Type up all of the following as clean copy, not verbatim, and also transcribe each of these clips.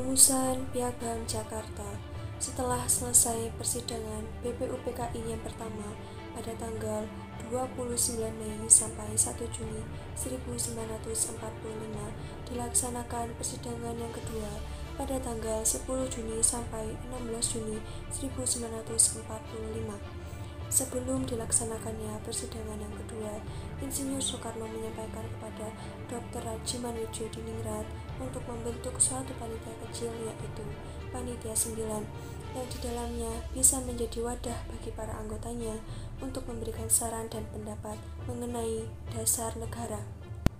Perumusan Piagam Jakarta. Setelah selesai persidangan BPUPKI yang pertama pada tanggal 29 Mei sampai 1 Juni 1945, dilaksanakan persidangan yang kedua pada tanggal 10 Juni sampai 16 Juni 1945. Sebelum dilaksanakannya persidangan yang kedua, Insinyur Soekarno menyampaikan kepada Dr. Rajiman Widjodiningrat untuk membentuk suatu panitia kecil, yaitu Panitia 9, yang di dalamnya bisa menjadi wadah bagi para anggotanya untuk memberikan saran dan pendapat mengenai dasar negara.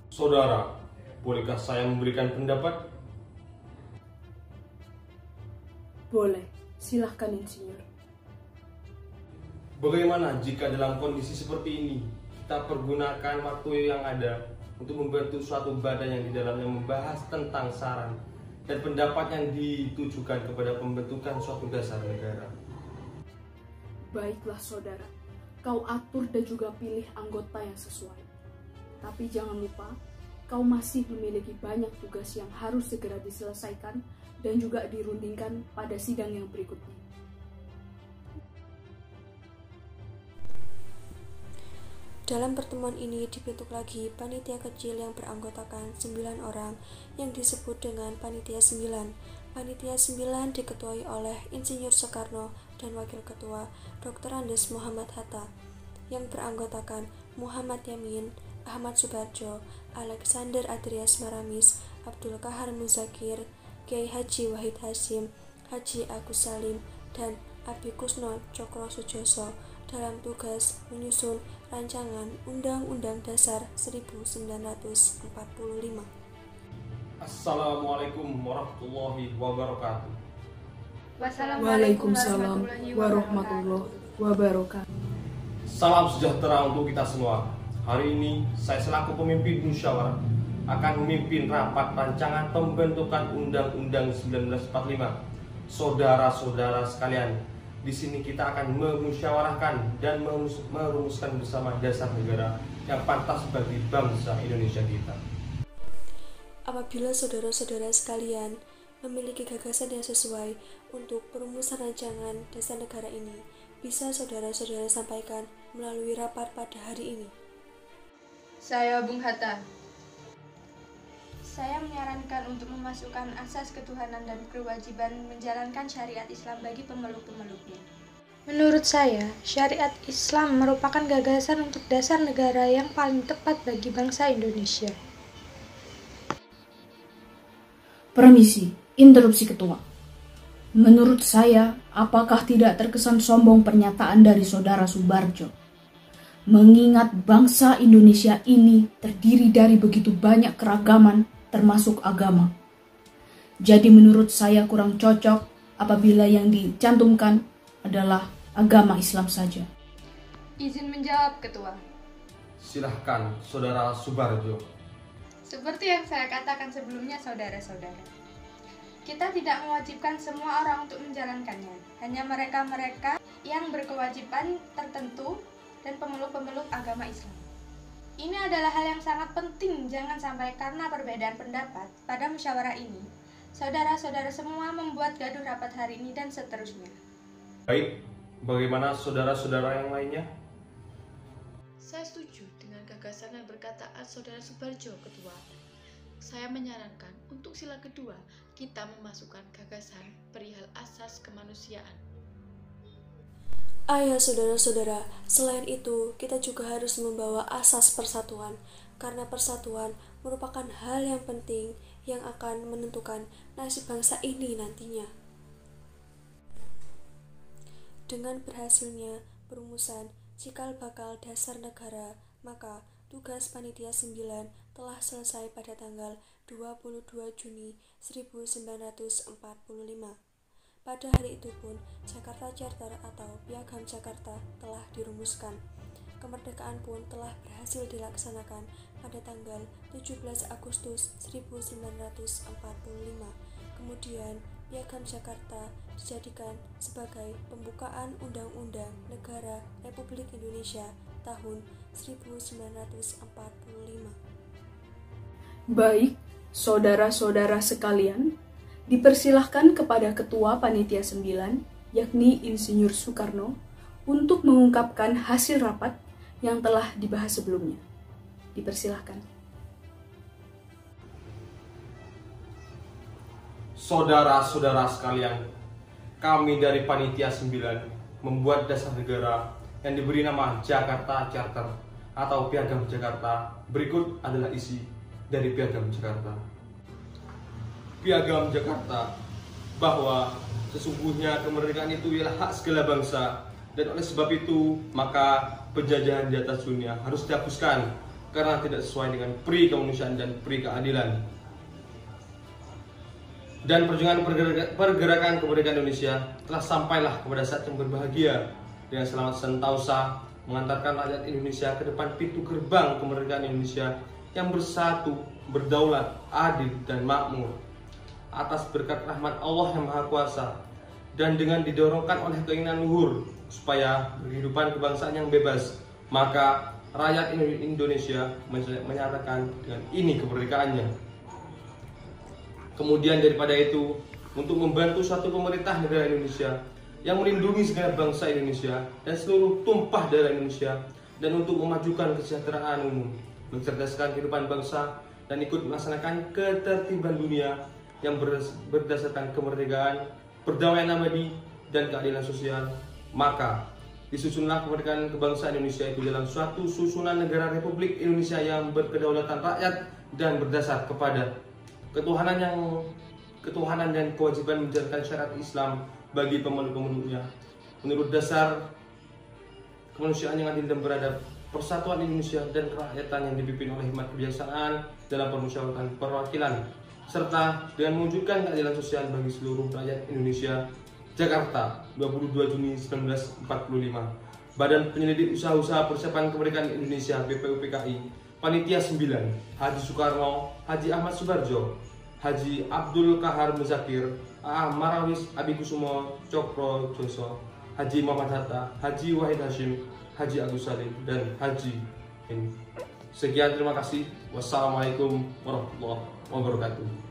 Saudara, bolehkah saya memberikan pendapat? Boleh, silahkan Insinyur. Bagaimana jika dalam kondisi seperti ini kita pergunakan waktu yang ada untuk membentuk suatu badan yang di dalamnya membahas tentang saran dan pendapat yang ditujukan kepada pembentukan suatu dasar negara? Baiklah saudara, kau atur dan juga pilih anggota yang sesuai. Tapi jangan lupa, kau masih memiliki banyak tugas yang harus segera diselesaikan dan juga dirundingkan pada sidang yang berikutnya. Dalam pertemuan ini dibentuk lagi panitia kecil yang beranggotakan 9 orang yang disebut dengan Panitia 9. Panitia 9 diketuai oleh Insinyur Soekarno dan Wakil Ketua Dr. Andes Muhammad Hatta, yang beranggotakan Muhammad Yamin, Ahmad Subarjo, Alexander Adrias Maramis, Abdul Kahar Muzakir, Kiai Haji Wahid Hasyim, Haji Agus Salim, dan Abi Kusno Cokro Sujoso dalam tugas menyusun rancangan Undang-Undang Dasar 1945. Assalamualaikum warahmatullahi wabarakatuh. Waalaikumsalam warahmatullahi wabarakatuh. Salam sejahtera untuk kita semua. Hari ini saya selaku pemimpin musyawarah akan memimpin rapat rancangan pembentukan Undang-Undang 1945. Saudara-saudara sekalian, di sini kita akan memusyawarahkan dan merumuskan bersama dasar negara yang pantas bagi bangsa Indonesia kita. Apabila saudara-saudara sekalian memiliki gagasan yang sesuai untuk perumusan rancangan dasar negara ini, bisa saudara-saudara sampaikan melalui rapat pada hari ini. Saya Bung Hatta. Saya menyarankan untuk memasukkan asas ketuhanan dan kewajiban menjalankan syariat Islam bagi pemeluk-pemeluknya. Menurut saya, syariat Islam merupakan gagasan untuk dasar negara yang paling tepat bagi bangsa Indonesia. Permisi, interupsi ketua. Menurut saya, apakah tidak terkesan sombong pernyataan dari saudara Subarjo? Mengingat bangsa Indonesia ini terdiri dari begitu banyak keragaman, termasuk agama. Jadi menurut saya kurang cocok apabila yang dicantumkan adalah agama Islam saja. Izin menjawab, Ketua. Silahkan, Saudara Subarjo. Seperti yang saya katakan sebelumnya, saudara-saudara, kita tidak mewajibkan semua orang untuk menjalankannya. Hanya mereka-mereka yang berkewajiban tertentu dan pemeluk-pemeluk agama Islam. Ini adalah hal yang sangat penting, jangan sampai karena perbedaan pendapat pada musyawarah ini, saudara-saudara semua membuat gaduh rapat hari ini dan seterusnya. Baik, bagaimana saudara-saudara yang lainnya? Saya setuju dengan gagasan dan perkataan saudara Subarjo, Ketua. Saya menyarankan untuk sila kedua, kita memasukkan gagasan perihal asas kemanusiaan. Ayo saudara-saudara, selain itu kita juga harus membawa asas persatuan, karena persatuan merupakan hal yang penting yang akan menentukan nasib bangsa ini nantinya. Dengan berhasilnya perumusan cikal bakal dasar negara, maka tugas Panitia 9 telah selesai pada tanggal 22 Juni 1945. Pada hari itu pun, Jakarta Charter atau Piagam Jakarta telah dirumuskan. Kemerdekaan pun telah berhasil dilaksanakan pada tanggal 17 Agustus 1945. Kemudian, Piagam Jakarta dijadikan sebagai pembukaan Undang-Undang Negara Republik Indonesia tahun 1945. Baik, saudara-saudara sekalian, Dipersilahkan kepada Ketua Panitia 9, yakni Insinyur Soekarno, untuk mengungkapkan hasil rapat yang telah dibahas sebelumnya. Dipersilahkan. Saudara-saudara sekalian, kami dari Panitia 9 membuat dasar negara yang diberi nama Jakarta Charter atau Piagam Jakarta. Berikut adalah isi dari Piagam Jakarta. Piagam Jakarta, bahwa sesungguhnya kemerdekaan itu ialah hak segala bangsa, dan oleh sebab itu maka penjajahan di atas dunia harus dihapuskan karena tidak sesuai dengan pri kemanusiaan dan pri keadilan. Dan perjuangan pergerakan kemerdekaan Indonesia telah sampailah kepada saat yang berbahagia dengan selamat sentosa mengantarkan rakyat Indonesia ke depan pintu gerbang kemerdekaan Indonesia yang bersatu, berdaulat, adil, dan makmur atas berkat rahmat Allah yang Maha Kuasa, dan dengan didorongkan oleh keinginan luhur supaya kehidupan kebangsaan yang bebas, maka rakyat Indonesia menyatakan dengan ini kemerdekaannya. Kemudian daripada itu, untuk membantu suatu pemerintah negara Indonesia yang melindungi segenap bangsa Indonesia dan seluruh tumpah darah Indonesia, dan untuk memajukan kesejahteraan umum, mencerdaskan kehidupan bangsa, dan ikut melaksanakan ketertiban dunia yang berdasarkan kemerdekaan, perdamaian abadi, dan keadilan sosial, maka disusunlah kemerdekaan kebangsaan Indonesia itu dalam suatu susunan negara Republik Indonesia yang berkedaulatan rakyat dan berdasar kepada ketuhanan dan kewajiban menjalankan syariat Islam bagi pemeluk-pemeluknya, menurut dasar kemanusiaan yang adil dan beradab, persatuan Indonesia dan kerakyatan yang dipimpin oleh hikmat kebijaksanaan dalam permusyawaratan perwakilan, serta dengan mewujudkan keadilan sosial bagi seluruh rakyat Indonesia. Jakarta, 22 Juni 1945. Badan Penyelidik Usaha-Usaha Persiapan Kemerdekaan Indonesia BPUPKI, Panitia 9, Haji Soekarno, Haji Ahmad Subarjo, Haji Abdul Kahar Muzakir, A. Marawis Abikusumo Cokro Joso, Haji Muhammad Hatta, Haji Wahid Hashim, Haji Agus Salim, dan Haji ini. Sekian, terima kasih. Wassalamualaikum warahmatullahi wabarakatuh.